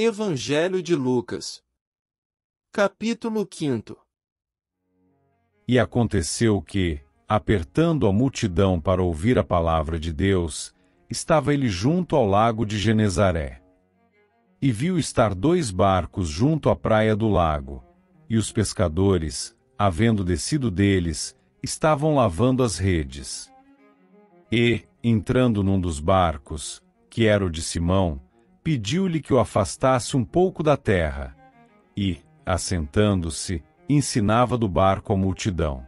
Evangelho de Lucas. Capítulo 5. E aconteceu que, apertando a multidão para ouvir a palavra de Deus, estava ele junto ao lago de Genezaré. E viu estar 2 barcos junto à praia do lago, e os pescadores, havendo descido deles, estavam lavando as redes. E, entrando num dos barcos, que era o de Simão, pediu-lhe que o afastasse um pouco da terra, e, assentando-se, ensinava do barco a multidão.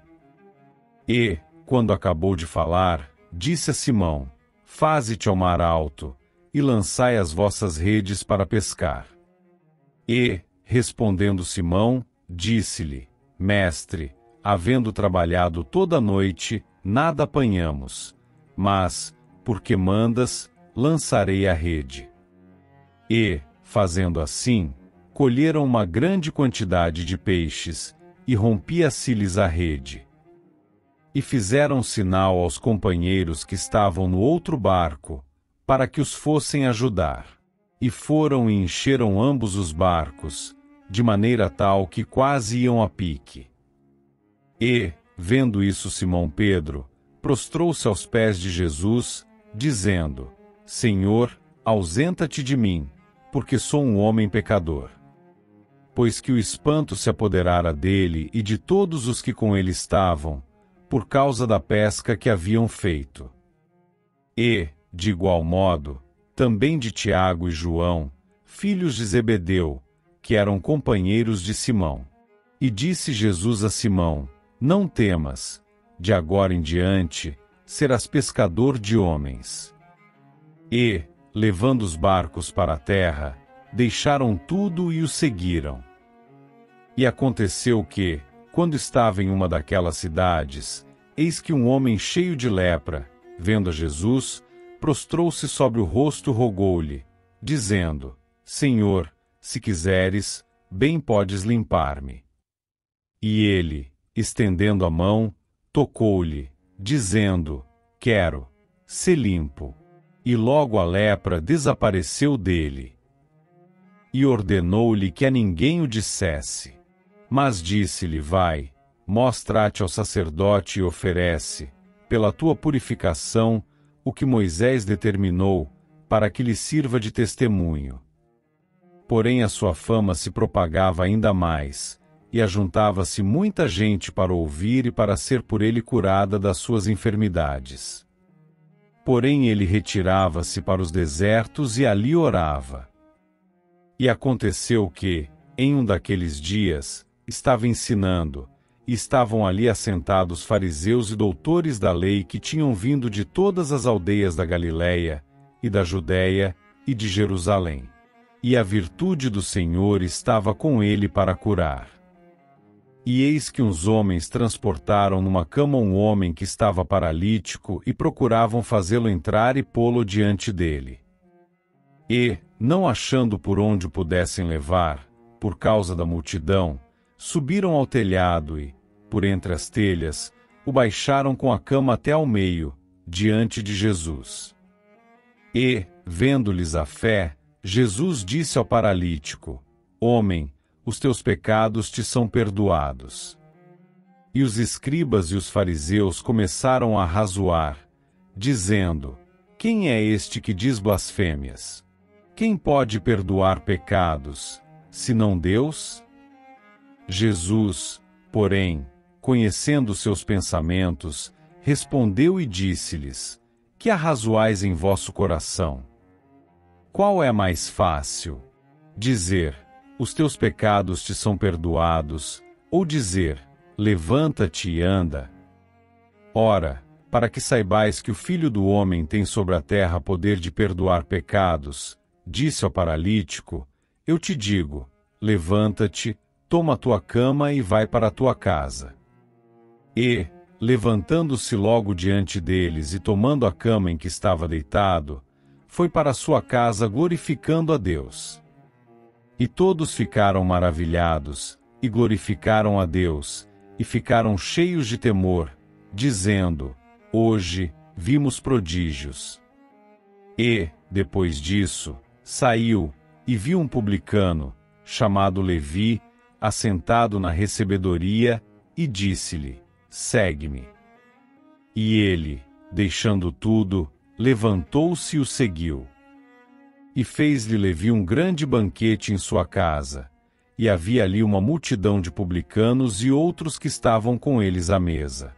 E, quando acabou de falar, disse a Simão: Faze-te ao mar alto, e lançai as vossas redes para pescar. E, respondendo Simão, disse-lhe: Mestre, havendo trabalhado toda a noite, nada apanhamos, mas, porque mandas, lançarei a rede. E, fazendo assim, colheram uma grande quantidade de peixes, e rompia-se-lhes a rede. E fizeram sinal aos companheiros que estavam no outro barco, para que os fossem ajudar. E foram e encheram ambos os barcos, de maneira tal que quase iam a pique. E, vendo isso Simão Pedro, prostrou-se aos pés de Jesus, dizendo: Senhor, ausenta-te de mim, porque sou um homem pecador. Pois que o espanto se apoderara dele e de todos os que com ele estavam, por causa da pesca que haviam feito. E, de igual modo, também de Tiago e João, filhos de Zebedeu, que eram companheiros de Simão. E disse Jesus a Simão: Não temas, de agora em diante, serás pescador de homens. E, levando os barcos para a terra, deixaram tudo e o seguiram. E aconteceu que, quando estava em uma daquelas cidades, eis que um homem cheio de lepra, vendo a Jesus, prostrou-se sobre o rosto e rogou-lhe, dizendo: Senhor, se quiseres, bem podes limpar-me. E ele, estendendo a mão, tocou-lhe, dizendo: Quero, sê limpo. E logo a lepra desapareceu dele. E ordenou-lhe que a ninguém o dissesse. Mas disse-lhe: Vai, mostra-te ao sacerdote e oferece, pela tua purificação, o que Moisés determinou, para que lhe sirva de testemunho. Porém a sua fama se propagava ainda mais, e ajuntava-se muita gente para ouvir e para ser por ele curada das suas enfermidades. Porém ele retirava-se para os desertos e ali orava. E aconteceu que, em um daqueles dias, estava ensinando, e estavam ali assentados fariseus e doutores da lei que tinham vindo de todas as aldeias da Galiléia, e da Judéia, e de Jerusalém. E a virtude do Senhor estava com ele para curar. E eis que uns homens transportaram numa cama um homem que estava paralítico e procuravam fazê-lo entrar e pô-lo diante dele. E, não achando por onde o pudessem levar, por causa da multidão, subiram ao telhado e, por entre as telhas, o baixaram com a cama até ao meio, diante de Jesus. E, vendo-lhes a fé, Jesus disse ao paralítico: Homem, os teus pecados te são perdoados. E os escribas e os fariseus começaram a razoar, dizendo: Quem é este que diz blasfêmias? Quem pode perdoar pecados, senão Deus? Jesus, porém, conhecendo seus pensamentos, respondeu e disse-lhes: Que arrazoais em vosso coração? Qual é mais fácil? Dizer: Os teus pecados te são perdoados, ou dizer: Levanta-te e anda? Ora, para que saibais que o Filho do Homem tem sobre a terra poder de perdoar pecados, disse ao paralítico: Eu te digo, levanta-te, toma a tua cama e vai para a tua casa. E, levantando-se logo diante deles e tomando a cama em que estava deitado, foi para a sua casa glorificando a Deus. E todos ficaram maravilhados, e glorificaram a Deus, e ficaram cheios de temor, dizendo: Hoje vimos prodígios. E, depois disso, saiu, e viu um publicano, chamado Levi, assentado na recebedoria, e disse-lhe: segue-me. E ele, deixando tudo, levantou-se e o seguiu. E fez-lhe Levi um grande banquete em sua casa, e havia ali uma multidão de publicanos e outros que estavam com eles à mesa.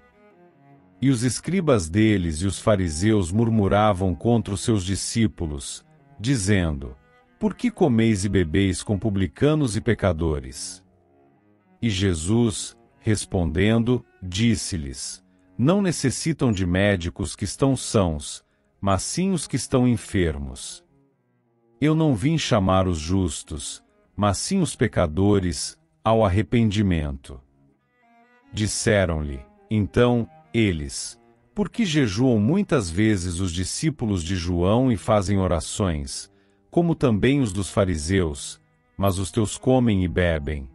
E os escribas deles e os fariseus murmuravam contra os seus discípulos, dizendo: por que comeis e bebeis com publicanos e pecadores? E Jesus, respondendo, disse-lhes: não necessitam de médicos que estão sãos, mas sim os que estão enfermos. Eu não vim chamar os justos, mas sim os pecadores, ao arrependimento. Disseram-lhe, então, eles: por que jejuam muitas vezes os discípulos de João e fazem orações, como também os dos fariseus, mas os teus comem e bebem?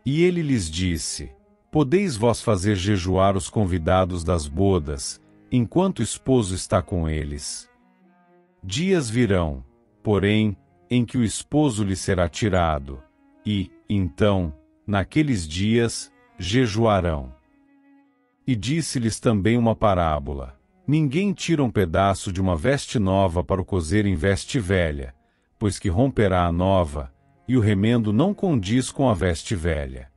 E ele lhes disse: podeis vós fazer jejuar os convidados das bodas, enquanto o esposo está com eles? Dias virão, porém, em que o esposo lhe será tirado, e, então, naqueles dias, jejuarão. E disse-lhes também uma parábola: ninguém tira um pedaço de uma veste nova para o cozer em veste velha, pois que romperá a nova, e o remendo não condiz com a veste velha.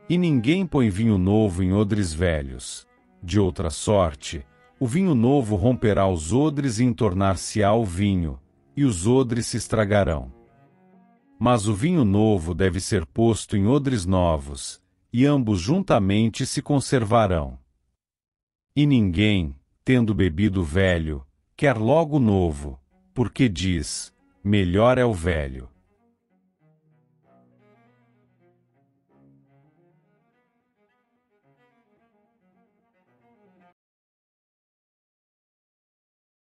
E ninguém põe vinho novo em odres velhos. De outra sorte, o vinho novo romperá os odres e entornar-se-á o vinho, e os odres se estragarão. Mas o vinho novo deve ser posto em odres novos, e ambos juntamente se conservarão. E ninguém, tendo bebido o velho, quer logo o novo, porque diz: melhor é o velho.